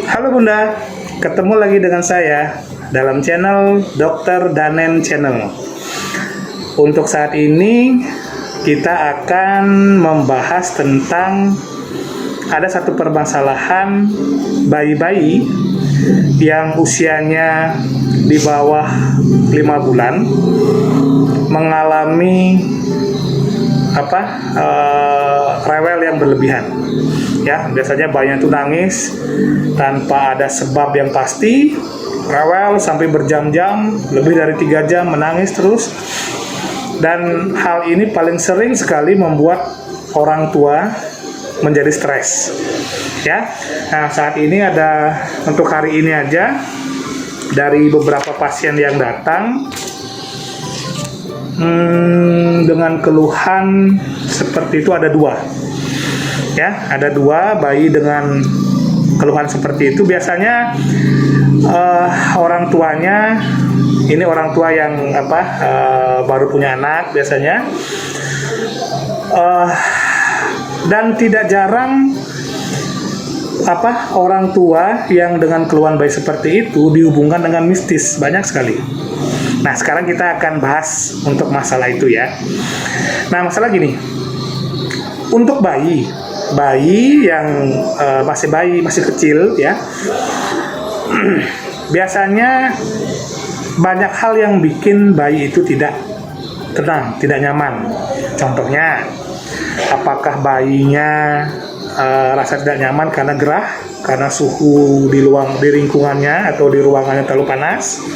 Halo Bunda, ketemu lagi dengan saya dalam channel Dr. Danen Channel. Untuk saat ini kita akan membahas tentang ada satu permasalahan bayi-bayi yang usianya di bawah 5 bulan mengalami rewel yang berlebihan. Ya, biasanya bayinya itu nangis tanpa ada sebab yang pasti, rewel sampai berjam-jam, lebih dari 3 jam menangis terus. Dan hal ini paling sering sekali membuat orang tua menjadi stres. Ya. Nah, saat ini ada untuk hari ini aja dari beberapa pasien yang datang dengan keluhan seperti itu ada 2. Ya, ada 2 bayi dengan keluhan seperti itu. Biasanya orang tuanya, ini orang tua yang baru punya anak biasanya, dan tidak jarang orang tua yang dengan keluhan bayi seperti itu dihubungkan dengan mistis, banyak sekali. Nah, sekarang kita akan bahas untuk masalah itu ya. Nah, masalah gini, untuk bayi yang masih kecil ya, biasanya banyak hal yang bikin bayi itu tidak tenang, tidak nyaman. Contohnya, apakah bayinya rasa tidak nyaman karena gerah, karena suhu di lingkungannya atau di ruangannya terlalu panas,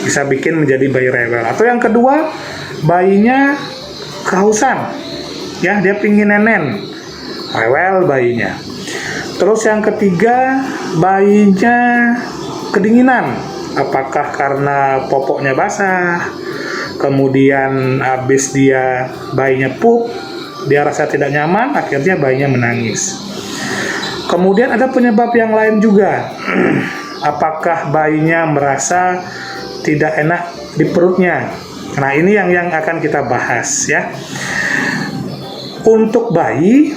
bisa bikin menjadi bayi rewel. Atau yang kedua, bayinya kehausan, ya, dia pingin nenen, rewel bayinya. Terus yang ketiga, bayinya kedinginan, apakah karena popoknya basah, kemudian habis bayinya pup, dia rasa tidak nyaman, akhirnya bayinya menangis. Kemudian ada penyebab yang lain juga, apakah bayinya merasa tidak enak di perutnya. Nah, ini yang akan kita bahas ya. Untuk bayi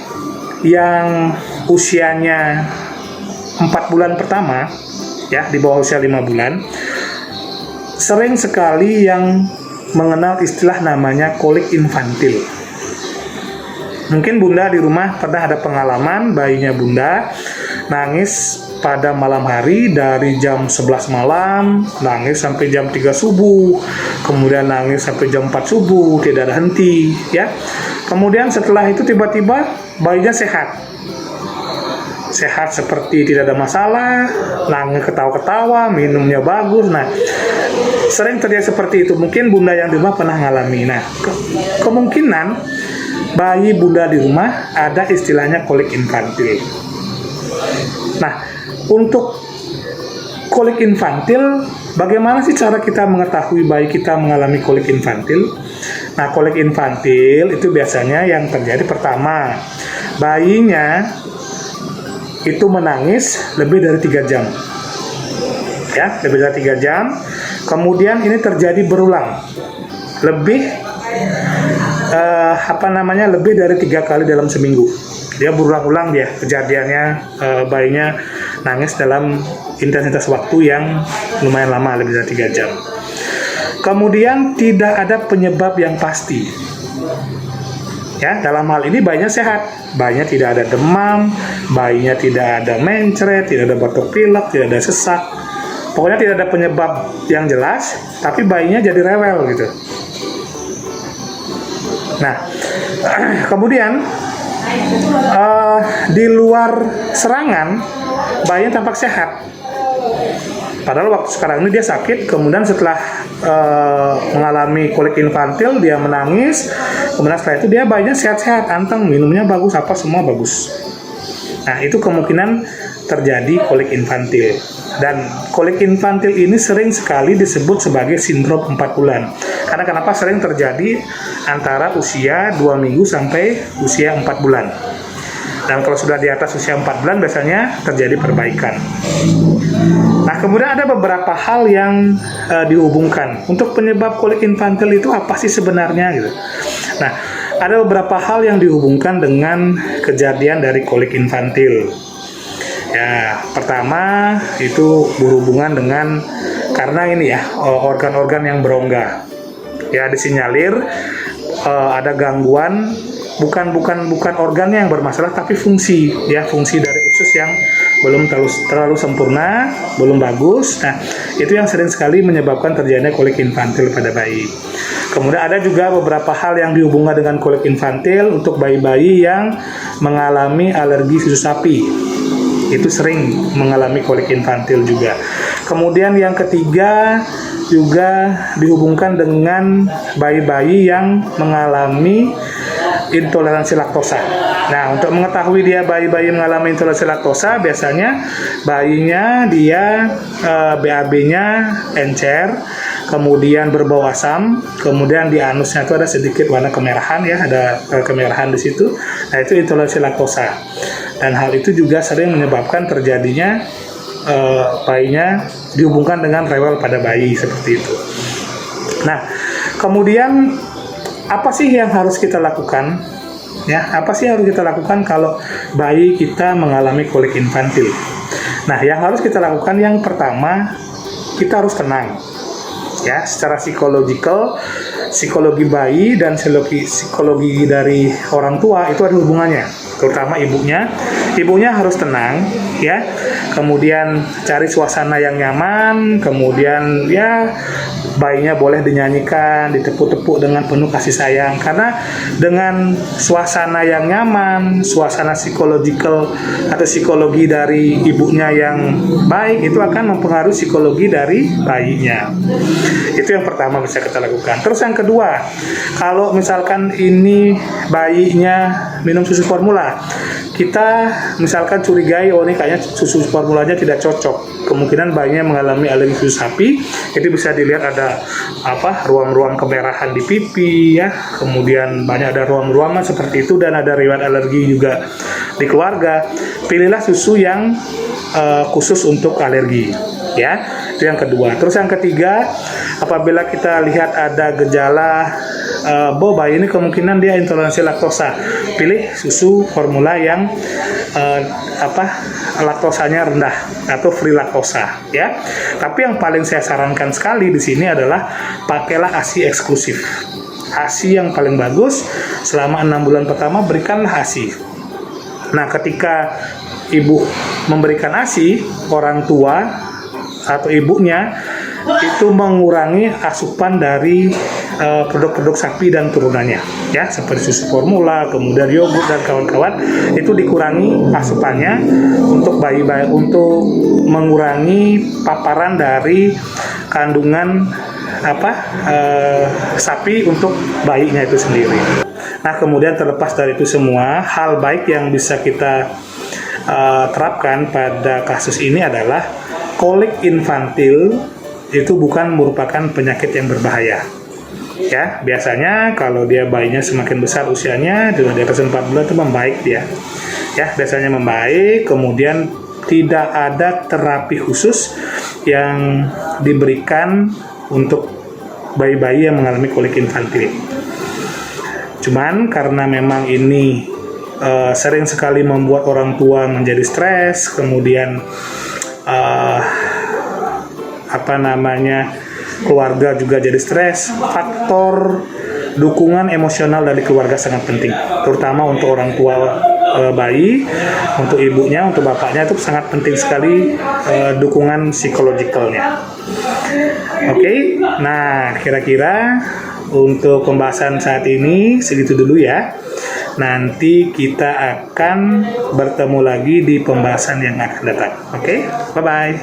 yang usianya 4 bulan pertama, ya, di bawah usia 5 bulan, sering sekali yang mengenal istilah namanya kolik infantil. Mungkin Bunda di rumah pernah ada pengalaman bayinya Bunda nangis pada malam hari dari jam 11 malam, nangis sampai jam 3 subuh, kemudian nangis sampai jam 4 subuh, tidak ada henti, ya. Kemudian setelah itu tiba-tiba bayinya sehat seperti tidak ada masalah, nangis ketawa-ketawa, minumnya bagus. Nah, sering terjadi seperti itu. Mungkin Bunda yang di rumah pernah ngalami. Nah, kemungkinan bayi Bunda di rumah ada istilahnya kolik infantil. Nah, untuk kolik infantil, bagaimana sih cara kita mengetahui bayi kita mengalami kolik infantil? Nah, kolik infantil itu biasanya yang terjadi pertama, bayinya itu menangis lebih dari 3 jam. Ya, lebih dari 3 jam. Kemudian ini terjadi berulang. Lebih dari 3 kali dalam seminggu. Dia berulang-ulang dia kejadiannya, bayinya nangis dalam intensitas waktu yang lumayan lama, lebih dari 3 jam. Kemudian tidak ada penyebab yang pasti. Ya, dalam hal ini bayinya sehat. Bayinya tidak ada demam, bayinya tidak ada mencret, tidak ada batuk pilek, tidak ada sesak. Pokoknya tidak ada penyebab yang jelas, tapi bayinya jadi rewel gitu. Nah, kemudian di luar serangan, bayinya tampak sehat. Padahal waktu sekarang ini dia sakit, kemudian setelah mengalami kolik infantil, dia menangis, kemudian setelah itu dia bayinya sehat-sehat, anteng, minumnya bagus, apa semua bagus. Nah, itu kemungkinan terjadi kolik infantil. Dan kolik infantil ini sering sekali disebut sebagai sindrom 4 bulan. Karena kenapa sering terjadi antara usia 2 minggu sampai usia 4 bulan. Dan kalau sudah di atas usia 4 bulan biasanya terjadi perbaikan. Nah, kemudian ada beberapa hal yang dihubungkan. Untuk penyebab kolik infantil itu apa sih sebenarnya gitu. Nah, ada beberapa hal yang dihubungkan dengan kejadian dari kolik infantil. Ya, pertama itu berhubungan dengan karena ini ya organ-organ yang berongga. Ya, disinyalir ada gangguan bukan organnya yang bermasalah tapi fungsi dari usus yang belum terlalu sempurna, belum bagus. Nah, itu yang sering sekali menyebabkan terjadinya kolik infantil pada bayi. Kemudian ada juga beberapa hal yang dihubungkan dengan kolik infantil untuk bayi-bayi yang mengalami alergi susu sapi. Itu sering mengalami kolik infantil juga. Kemudian yang ketiga juga dihubungkan dengan bayi-bayi yang mengalami intoleransi laktosa. Nah, untuk mengetahui dia bayi-bayi mengalami intoleransi laktosa, biasanya bayinya dia BAB-nya encer, kemudian berbau asam, kemudian di anusnya itu ada sedikit warna kemerahan ya, ada kemerahan di situ. Nah, itu intoleransi laktosa. Dan hal itu juga sering menyebabkan terjadinya bayinya dihubungkan dengan rewel pada bayi seperti itu. Nah, kemudian apa sih yang harus kita lakukan? Ya, apa sih yang harus kita lakukan kalau bayi kita mengalami kolik infantil? Nah, yang harus kita lakukan yang pertama, kita harus tenang. Ya, secara psikologi bayi dan psikologi dari orang tua itu ada hubungannya, terutama ibunya. Ibunya harus tenang, ya. Kemudian cari suasana yang nyaman, kemudian ya bayinya boleh dinyanyikan, ditepuk-tepuk dengan penuh kasih sayang. Karena dengan suasana yang nyaman, suasana psikologikal atau psikologi dari ibunya yang baik, itu akan mempengaruhi psikologi dari bayinya. Itu yang pertama bisa kita lakukan. Terus yang kedua, kalau misalkan ini bayinya minum susu formula, kita misalkan curigai, oh ini kayaknya susu formulanya tidak cocok, kemungkinan bayinya mengalami alergi susu sapi. Jadi bisa dilihat ada ruam-ruam kemerahan di pipi ya, kemudian banyak ada ruam-ruaman seperti itu, dan ada riwayat alergi juga di keluarga. Pilihlah susu yang khusus untuk alergi ya. Itu yang kedua. Terus yang ketiga, apabila kita lihat ada gejala bayi ini kemungkinan dia intoleransi laktosa, pilih susu formula yang laktosanya rendah atau free laktosa ya. Tapi yang paling saya sarankan sekali di sini adalah pakailah ASI eksklusif. ASI yang paling bagus selama 6 bulan pertama, berikanlah ASI. Nah, ketika ibu memberikan ASI, orang tua atau ibunya itu mengurangi asupan dari produk-produk sapi dan turunannya ya, seperti susu formula, kemudian yogurt dan kawan-kawan, itu dikurangi asupannya untuk bayi-bayi, untuk mengurangi paparan dari kandungan sapi untuk bayinya itu sendiri. Nah, kemudian terlepas dari itu semua, hal baik yang bisa kita terapkan pada kasus ini adalah kolik infantil itu bukan merupakan penyakit yang berbahaya. Ya, biasanya kalau dia bayinya semakin besar usianya, di atas 4 bulan itu membaik dia. Ya, biasanya membaik, kemudian tidak ada terapi khusus yang diberikan untuk bayi-bayi yang mengalami kolik infantil. Cuman karena memang ini sering sekali membuat orang tua menjadi stres, kemudian keluarga juga jadi stres. Faktor dukungan emosional dari keluarga sangat penting, terutama untuk orang tua bayi, untuk ibunya, untuk bapaknya, itu sangat penting sekali dukungan psikologikalnya. Oke, nah kira-kira untuk pembahasan saat ini segitu dulu ya. Nanti kita akan bertemu lagi di pembahasan yang akan datang. Oke, bye-bye.